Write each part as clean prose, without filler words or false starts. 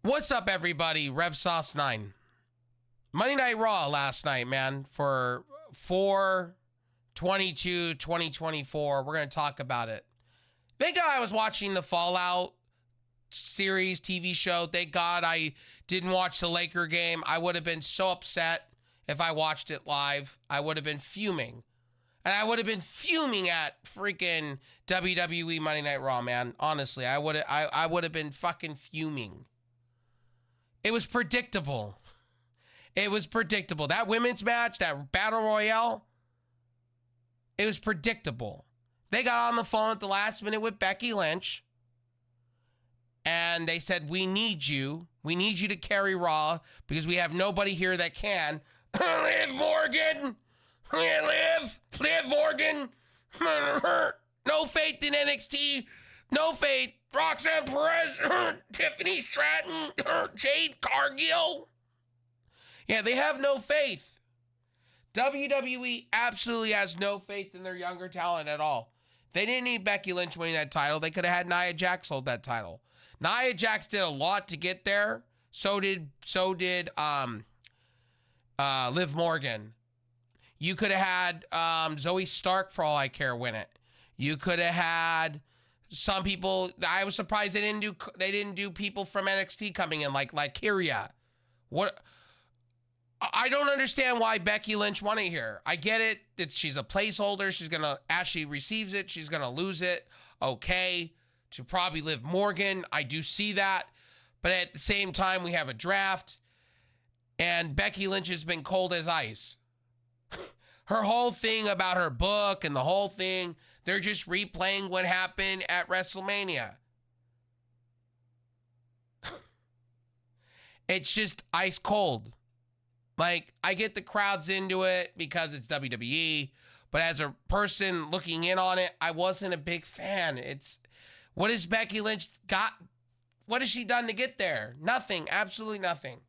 What's up, everybody? Rev Sauce 9. Monday Night Raw last night, man, for 4/22/2024. We're going to talk about it. Thank God I was watching the Fallout series TV show. Thank God I didn't watch the Laker game. I would have been so upset if I watched it live. I would have been fuming. And I would have been fuming at freaking WWE Monday Night Raw, man. Honestly, I would have been fucking fuming. It was predictable. It was predictable. That women's match, that battle royale, it was predictable. They got on the phone at the last minute with Becky Lynch. And they said, we need you. We need you to carry Raw because we have nobody here that can. Liv Morgan. Liv Morgan. No faith in NXT. No faith. Roxanne Perez. Tiffany Stratton. Jade Cargill. Yeah, they have no faith. WWE absolutely has no faith in their younger talent at all. They didn't need Becky Lynch winning that title. They could have had Nia Jax hold that title. Nia Jax did a lot to get there. So did Liv Morgan. You could have had Zoe Stark, for all I care, win it. You could have had some people. I was surprised they didn't do people from NXT coming in like Kyria. What? I don't understand why Becky Lynch won it here. I get it that she's a placeholder. She's gonna, as she receives it, she's gonna lose it. Okay, to probably Liv Morgan. I do see that, but at the same time, we have a draft, and Becky Lynch has been cold as ice. Her whole thing about her book and the whole thing, they're just replaying what happened at WrestleMania. It's just ice cold. Like, I get the crowd's into it because it's WWE, but as a person looking in on it, I wasn't a big fan. What has Becky Lynch got? What has she done to get there? Nothing, absolutely nothing.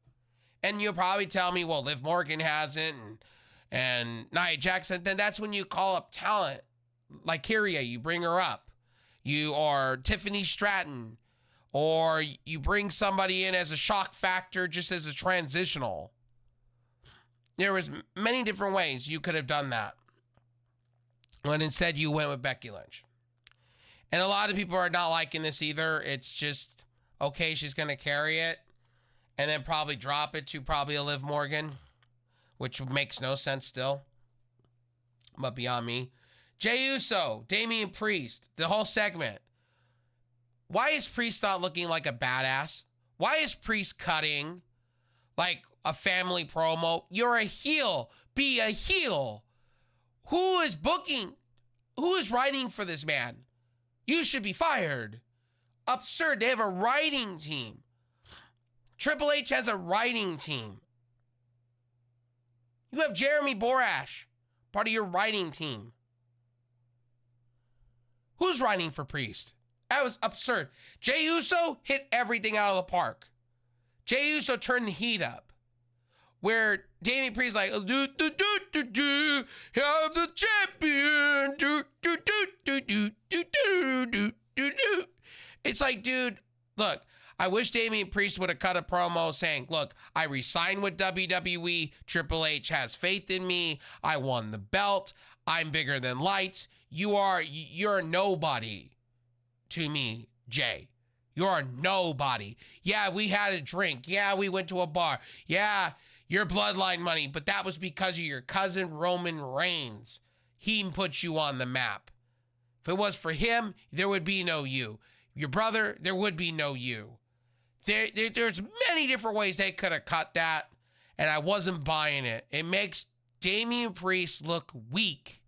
And you'll probably tell me, well, Liv Morgan hasn't, and Nia Jax, then that's when you call up talent. Like Kyria, you bring her up. You are Tiffany Stratton, or you bring somebody in as a shock factor, just as a transitional. There was many different ways you could have done that. When instead you went with Becky Lynch. And a lot of people are not liking this either. It's just, okay, she's going to carry it and then probably drop it to probably a Liv Morgan, which makes no sense still. But beyond me. Jey Uso, Damian Priest, the whole segment. Why is Priest not looking like a badass? Why is Priest cutting like a family promo? You're a heel. Be a heel. Who is booking? Who is writing for this man? You should be fired. Absurd. They have a writing team. Triple H has a writing team. You have Jeremy Borash, part of your writing team. Who's writing for Priest? That was absurd. Jey Uso hit everything out of the park. Jey Uso turned the heat up. Where Damian Priest like, I'm the champion. It's like, dude, look, I wish Damian Priest would have cut a promo saying, look, I resigned with WWE. Triple H has faith in me. I won the belt. I'm bigger than lights. You're nobody to me, Jay. You're nobody. Yeah, we had a drink. Yeah, we went to a bar. Yeah, your bloodline money, but that was because of your cousin Roman Reigns. He put you on the map. If it was for him, there would be no you. Your brother, there would be no you. There's many different ways they could have cut that, and I wasn't buying it. It makes Damian Priest look weak.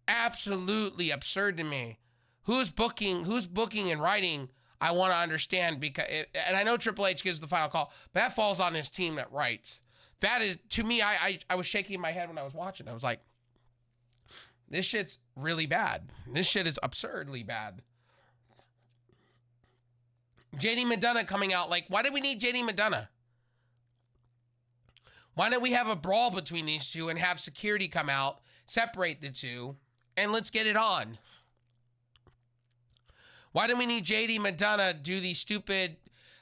Absolutely absurd to me. Who's booking and writing? I want to understand, because and I know Triple H gives the final call, but that falls on his team that writes. That is, to me, I was shaking my head when I was watching. I was like, this shit's really bad. This shit is absurdly bad. JD McDonough coming out like, why do we need JD McDonough? Why don't we have a brawl between these two and have security come out, separate the two, and let's get it on? Why do we need JD McDonough do these stupid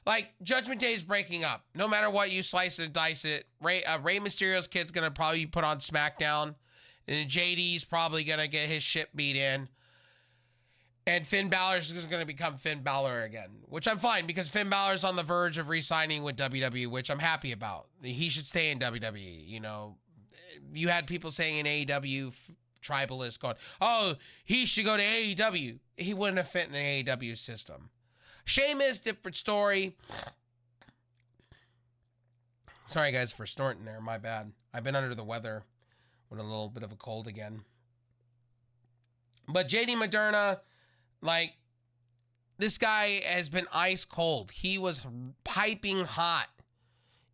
like Judgment Day is breaking up. No matter what you slice and dice it, Rey Mysterio's kid's gonna probably be put on SmackDown, and JD's probably gonna get his shit beat in, and Finn Balor's just gonna become Finn Balor again, which I'm fine because Finn Balor's on the verge of re-signing with WWE, which I'm happy about. He should stay in WWE. You know, you had people saying in AEW, tribalists going, "Oh, he should go to AEW." He wouldn't have fit in the AEW system. Sheamus, different story. Sorry, guys, for snorting there. My bad. I've been under the weather with a little bit of a cold again. But JD Moderna, like, this guy has been ice cold. He was piping hot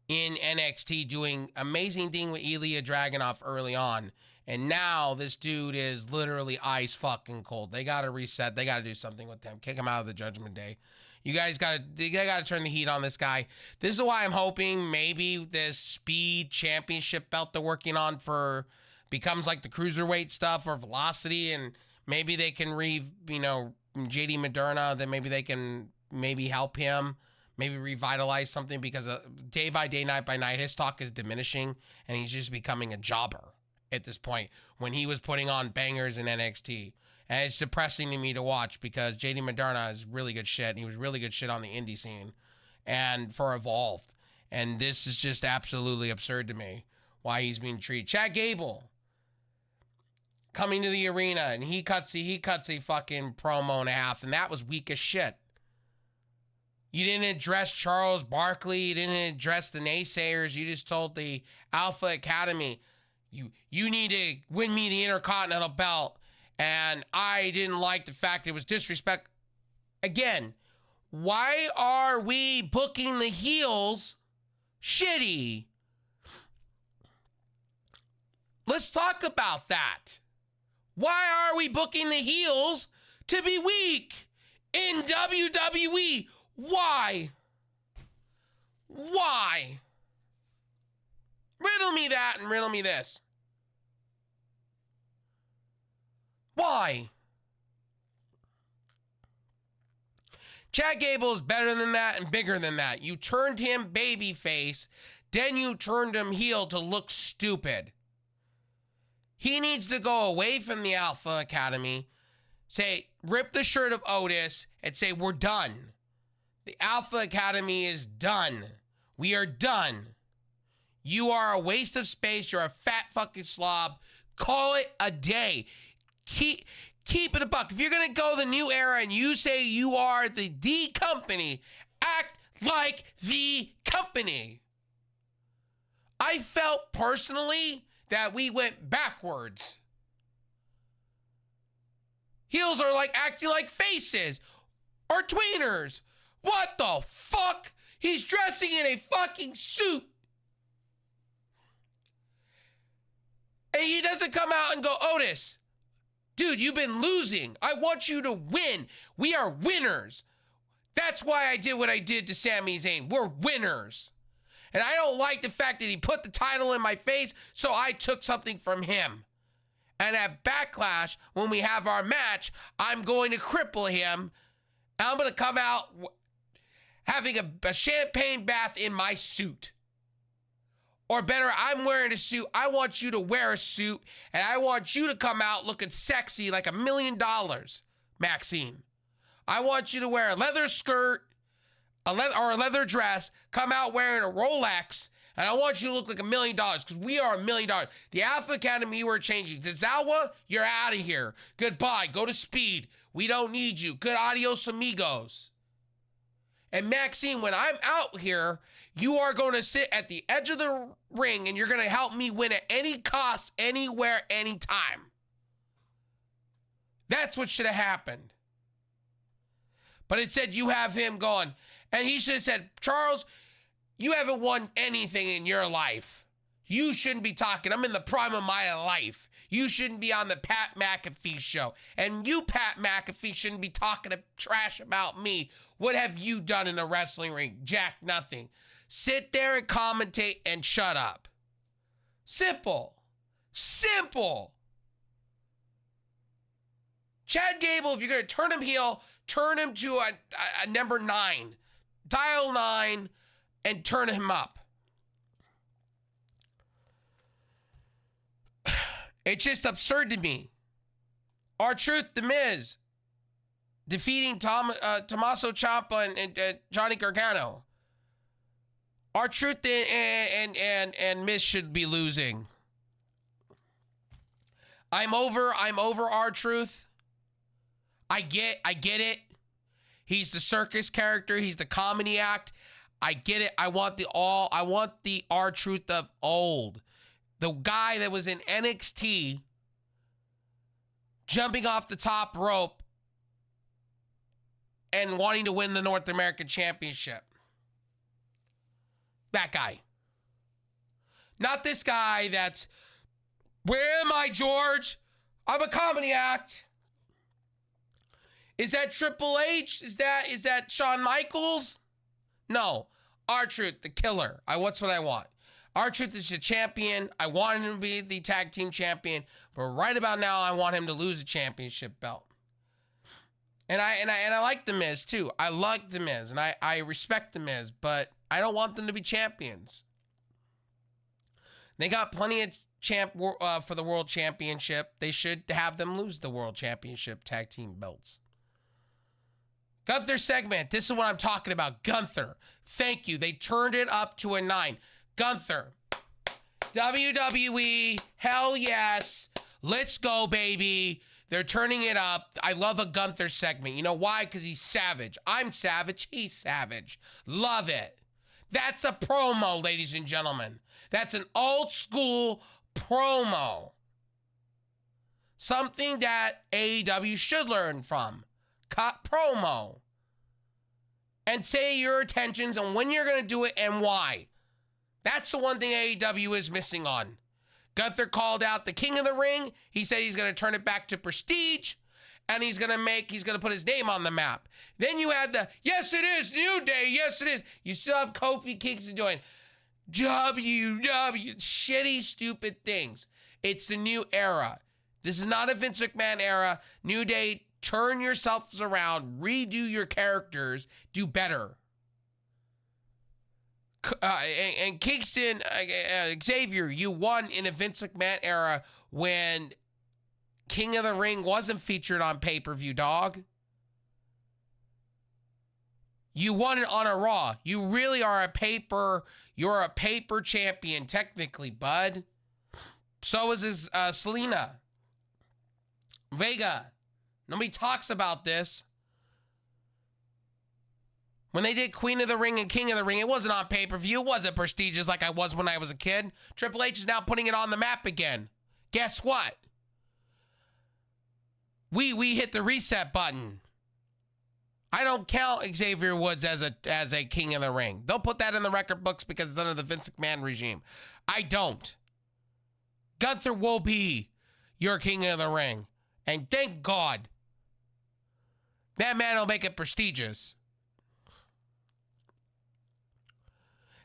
in NXT, doing amazing thing with Ilya Dragunov early on. And now this dude is literally ice fucking cold. They got to reset. They got to do something with him. Kick him out of the Judgment Day. You guys got to turn the heat on this guy. This is why I'm hoping maybe this Speed Championship belt they're working on becomes like the cruiserweight stuff or Velocity, and maybe they can JD Moderna, then maybe they can help him, maybe revitalize something, because day by day, night by night, his stock is diminishing and he's just becoming a jobber at this point when he was putting on bangers in NXT. And it's depressing to me to watch because JD Moderna is really good shit. And he was really good shit on the indie scene and for Evolved. And this is just absolutely absurd to me why he's being treated. Chad Gable coming to the arena and he cuts a fucking promo and a half, and that was weak as shit. You didn't address Charles Barkley. You didn't address the naysayers. You just told the Alpha Academy, you need to win me the Intercontinental belt. And I didn't like the fact it was disrespect. Again, why are we booking the heels shitty? Let's talk about that. Why are we booking the heels to be weak in WWE? Why? Why? Riddle me that and riddle me this. Why? Chad Gable is better than that and bigger than that. You turned him babyface, then you turned him heel to look stupid. He needs to go away from the Alpha Academy, rip the shirt of Otis, and say, we're done. The Alpha Academy is done. We are done. You are a waste of space. You're a fat fucking slob. Call it a day. Keep it a buck. If you're going to go the new era and you say you are the company, act like the company. I felt personally that we went backwards. Heels are like acting like faces or tweeners. What the fuck? He's dressing in a fucking suit. And he doesn't come out and go, Otis, dude, you've been losing. I want you to win. We are winners. That's why I did what I did to Sami Zayn. We're winners. And I don't like the fact that he put the title in my face, so I took something from him. And at Backlash, when we have our match, I'm going to cripple him. And I'm going to come out having a champagne bath in my suit. Or better, I'm wearing a suit. I want you to wear a suit, and I want you to come out looking sexy like $1 million, Maxine. I want you to wear a leather skirt, a leather dress, come out wearing a Rolex, and I want you to look like $1 million because we are $1 million. The Alpha Academy, we're changing. Tozawa, you're out of here. Goodbye. Go to Speed. We don't need you. Good adios, amigos. And Maxine, when I'm out here, you are going to sit at the edge of the ring and you're going to help me win at any cost, anywhere, anytime. That's what should have happened. But it said you have him going, and he should have said, Charles, you haven't won anything in your life. You shouldn't be talking. I'm in the prime of my life. You shouldn't be on the Pat McAfee show. And you, Pat McAfee, shouldn't be talking trash about me. What have you done in the wrestling ring? Jack, nothing. Sit there and commentate and shut up. Simple. Simple. Chad Gable, if you're going to turn him heel, turn him to a number 9. dial 9 and turn him up. It's just absurd to me. R-Truth, The Miz, defeating Tommaso Ciampa and Johnny Gargano. R-Truth and Miz should be losing. I'm over R-Truth. I get it. He's the circus character. He's the comedy act. I get it. I want the R-Truth of old. The guy that was in NXT jumping off the top rope and wanting to win the North American Championship. That guy. Not this guy that's, where am I, George? I'm a comedy act. Is that Triple H? Is that Shawn Michaels? No. R-Truth, the killer. That's what I want. R-Truth is the champion. I want him to be the tag team champion, but right about now, I want him to lose a championship belt. And I like The Miz too. I like The Miz, and I respect The Miz, but I don't want them to be champions. They got plenty of for the world championship. They should have them lose the world championship tag team belts. Gunther segment. This is what I'm talking about. Gunther. Thank you. They turned it up to a 9. Gunther. WWE. Hell yes. Let's go, baby. They're turning it up. I love a Gunther segment. You know why? Because he's savage. I'm savage. He's savage. Love it. That's a promo, ladies and gentlemen. That's an old school promo. Something that AEW should learn from. Cut promo. And say your intentions and when you're going to do it and why. That's the one thing AEW is missing on. Gunther called out the King of the Ring. He said he's going to turn it back to prestige. And he's going to put his name on the map. Then you had the, yes it is, New Day, yes it is. You still have Kofi Kingston doing WWE, shitty, stupid things. It's the new era. This is not a Vince McMahon era. New Day, turn yourselves around, redo your characters, do better. And Kingston, Xavier, you won in a Vince McMahon era when King of the Ring wasn't featured on pay-per-view, dog. You won it on a Raw. You really are you're a paper champion, technically, bud. So is Selena Vega. Nobody talks about this. When they did Queen of the Ring and King of the Ring, it wasn't on pay-per-view. It wasn't prestigious like I was when I was a kid. Triple H is now putting it on the map again. Guess what? We hit the reset button. I don't count Xavier Woods as a King of the Ring. They'll put that in the record books because it's under the Vince McMahon regime. I don't. Gunther will be your King of the Ring. And thank God. That man will make it prestigious.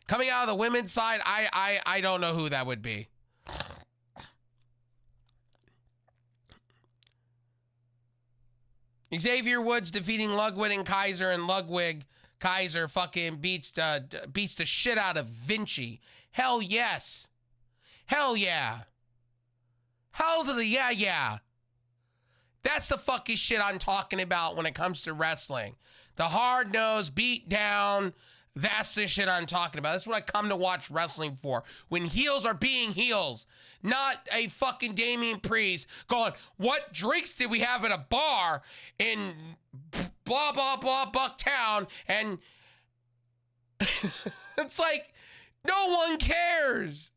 Coming out of the women's side, I don't know who that would be. Xavier Woods defeating Ludwig and Kaiser, and Kaiser fucking beats the shit out of Vinci. Hell yes. Hell yeah. Hell to the yeah. That's the fucking shit I'm talking about when it comes to wrestling. The hard-nosed, beat down, that's the shit I'm talking about. That's what I come to watch wrestling for. When heels are being heels, not a fucking Damian Priest going, what drinks did we have at a bar in blah, blah, blah, Bucktown? And it's like, no one cares.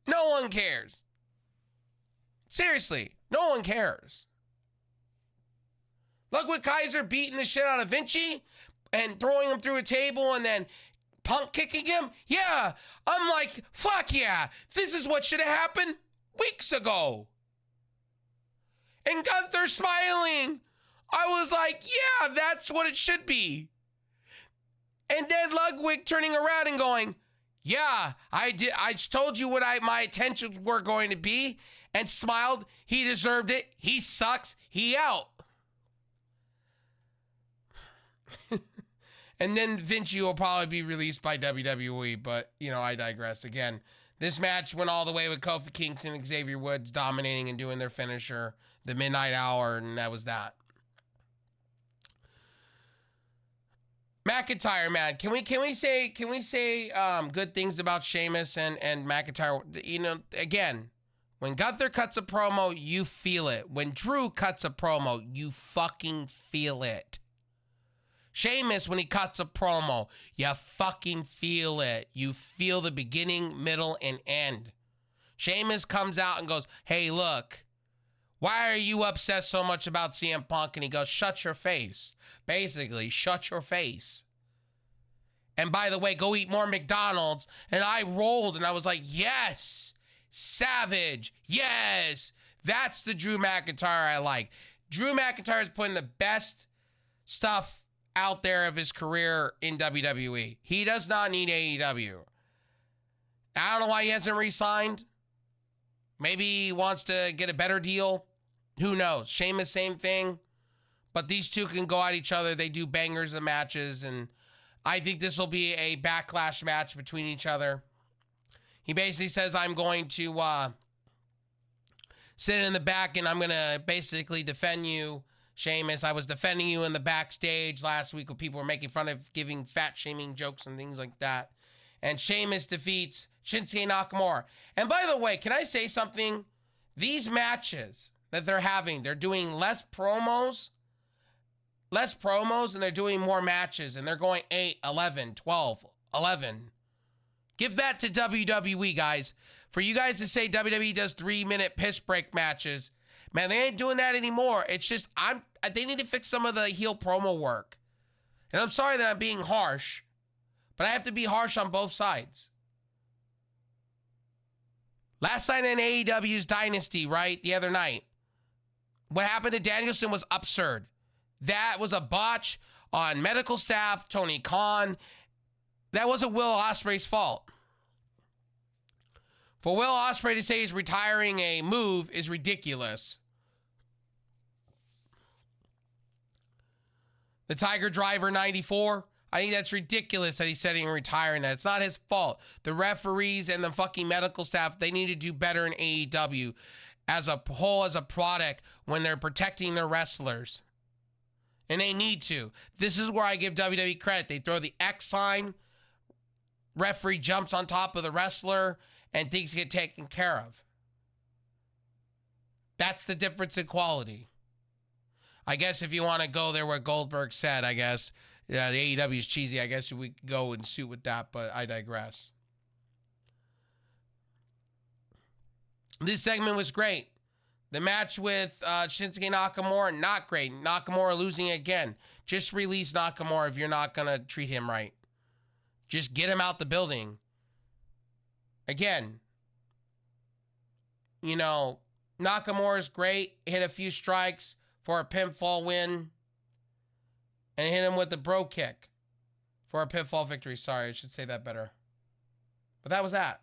No one cares. Seriously, no one cares. Ludwig Kaiser beating the shit out of Vinci and throwing him through a table and then punk kicking him. Yeah, I'm like, fuck yeah. This is what should have happened weeks ago. And Gunther smiling. I was like, yeah, that's what it should be. And then Ludwig turning around and going, yeah, I did. I told you what my intentions were going to be, and smiled. He deserved it. He sucks. He out. And then Vinci will probably be released by WWE, but, you know, I digress. Again, this match went all the way with Kofi Kingston and Xavier Woods dominating and doing their finisher, the Midnight Hour, and that was that. McIntyre, man, can we say good things about Sheamus and McIntyre? You know, again, when Gunther cuts a promo, you feel it. When Drew cuts a promo, you fucking feel it. Sheamus, when he cuts a promo, you fucking feel it. You feel the beginning, middle, and end. Sheamus comes out and goes, hey, look, why are you upset so much about CM Punk? And he goes, shut your face. Basically, shut your face. And by the way, go eat more McDonald's. And I rolled and I was like, yes, savage, yes. That's the Drew McIntyre I like. Drew McIntyre is putting the best stuff out there of his career in WWE. He does not need AEW. I don't know why he hasn't re-signed. Maybe he wants to get a better deal. Who knows? Sheamus, same thing. But these two can go at each other. They do bangers of matches, and I think this will be a backlash match between each other. He basically says, I'm going to sit in the back, and I'm going to basically defend you, Sheamus. I was defending you in the backstage last week when people were making fun of giving fat-shaming jokes and things like that. And Sheamus defeats Shinsuke Nakamura. And by the way, can I say something? These matches that they're having, they're doing less promos, and they're doing more matches, and they're going 8, 11, 12, 11. Give that to WWE, guys. For you guys to say WWE does 3-minute piss break matches, man, they ain't doing that anymore. It's just, they need to fix some of the heel promo work. And I'm sorry that I'm being harsh, but I have to be harsh on both sides. Last night in AEW's Dynasty, right, the other night, what happened to Danielson was absurd. That was a botch on medical staff, Tony Khan. That wasn't Will Ospreay's fault. For Will Ospreay to say he's retiring a move is ridiculous. The Tiger Driver 94, I think that's ridiculous that he's setting and retiring that. It's not his fault. The referees and the fucking medical staff, they need to do better in AEW as a whole, as a product, when they're protecting their wrestlers. And they need to. This is where I give WWE credit. They throw the X sign, referee jumps on top of the wrestler, and things get taken care of. That's the difference in quality. I guess if you want to go there where Goldberg said, I guess, yeah, the AEW is cheesy. I guess we could go and suit with that, but I digress. This segment was great. The match with Shinsuke Nakamura, not great. Nakamura losing again. Just release Nakamura if you're not going to treat him right. Just get him out the building. Again, you know, Nakamura's great. Hit a few strikes for a pinfall win. And hit him with the bro kick for a pinfall victory. Sorry, I should say that better. But that was that.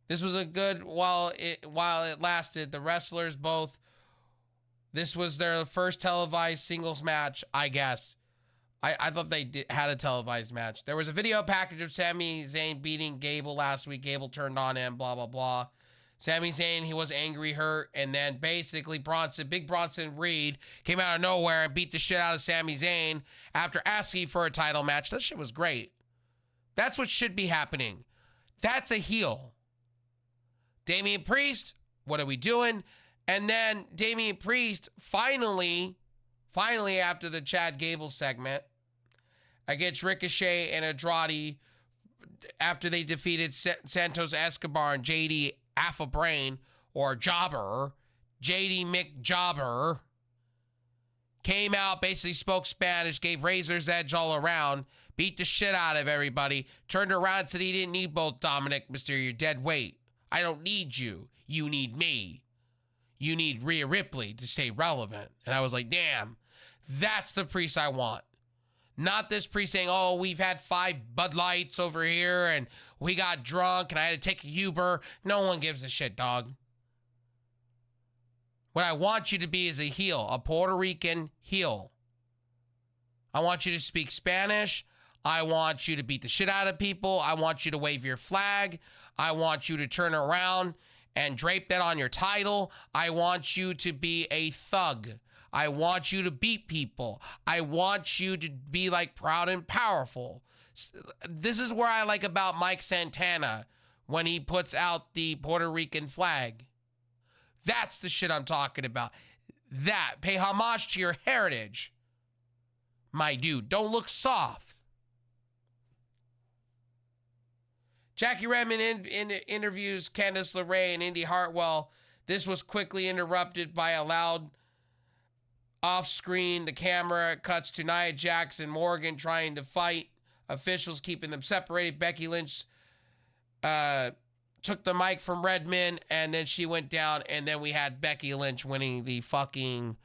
This was a good, while it lasted, the wrestlers both, this was their first televised singles match, I guess. I thought they had a televised match. There was a video package of Sami Zayn beating Gable last week. Gable turned on him, blah, blah, blah. Sami Zayn, he was angry, hurt, and then basically Big Bronson Reed came out of nowhere and beat the shit out of Sami Zayn after asking for a title match. That shit was great. That's what should be happening. That's a heel. Damian Priest, what are we doing? And then Damian Priest finally after the Chad Gable segment against Ricochet and Andrade after they defeated Santos Escobar and JD Alpha Brain or Jobber, JD McJobber, came out, basically spoke Spanish, gave Razor's Edge all around, beat the shit out of everybody, turned around and said he didn't need both Dominic Mysterio dead weight. I don't need you. You need me. You need Rhea Ripley to stay relevant. And I was like, damn, that's the Priest I want. Not this Priest saying, oh, we've had 5 Bud Lights over here and we got drunk and I had to take a Uber. No one gives a shit, dog. What I want you to be is a heel, a Puerto Rican heel. I want you to speak Spanish. I want you to beat the shit out of people. I want you to wave your flag. I want you to turn around and drape that on your title. I want you to be a thug. I want you to beat people. I want you to be like proud and powerful. This is where I like about Mike Santana when he puts out the Puerto Rican flag. That's the shit I'm talking about. That. Pay homage to your heritage. My dude, don't look soft. Jackie Redmond interviews Candice LeRae and Indy Hartwell. This was quickly interrupted by a loud off-screen. The camera cuts to Nia Jax and Morgan trying to fight. Officials keeping them separated. Becky Lynch took the mic from Redmond, and then she went down, and then we had Becky Lynch winning the fucking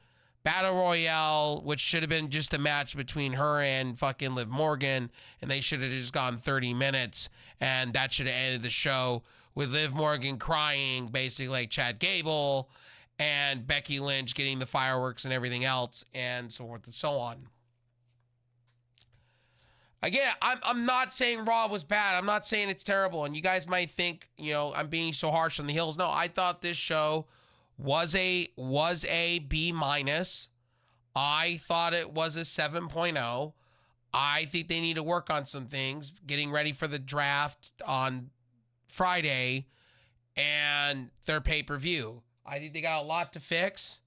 Battle Royale, which should have been just a match between her and fucking Liv Morgan, and they should have just gone 30 minutes, and that should have ended the show with Liv Morgan crying, basically like Chad Gable, and Becky Lynch getting the fireworks and everything else, and so forth and so on. Again, I'm not saying Raw was bad. I'm not saying it's terrible, and you guys might think, you know, I'm being so harsh on the heels. No, I thought this show was a B minus. I thought it was a 7.0. I think they need to work on some things, getting ready for the draft on Friday and their pay-per-view. I think they got a lot to fix.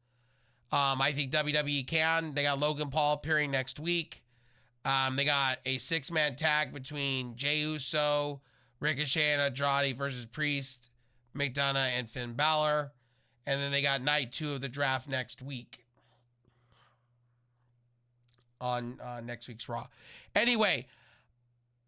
I think WWE can. They got Logan Paul appearing next week. They got a 6-man tag between Jey Uso, Ricochet, and Andrade versus Priest, McDonough, and Finn Balor. And then they got night 2 of the draft next week on next week's Raw. Anyway,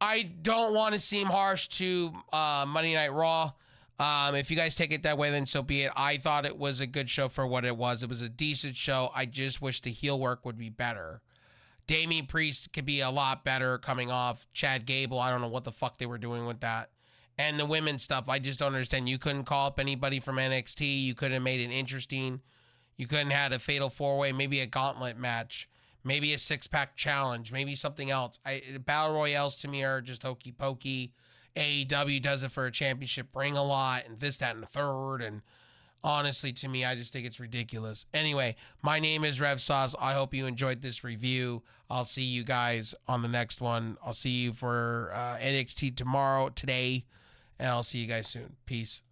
I don't want to seem harsh to Monday Night Raw. If you guys take it that way, then so be it. I thought it was a good show for what it was. It was a decent show. I just wish the heel work would be better. Damian Priest could be a lot better coming off Chad Gable. I don't know what the fuck they were doing with that. And the women's stuff, I just don't understand. You couldn't call up anybody from NXT. You couldn't have made it interesting. You couldn't have had a fatal 4-way, maybe a gauntlet match, maybe a 6-pack challenge, maybe something else. Battle Royales to me are just hokey pokey. AEW does it for a championship ring a lot, and this, that, and the third. And honestly, to me, I just think it's ridiculous. Anyway, my name is Rev Sauce. I hope you enjoyed this review. I'll see you guys on the next one. I'll see you for NXT today, and I'll see you guys soon. Peace.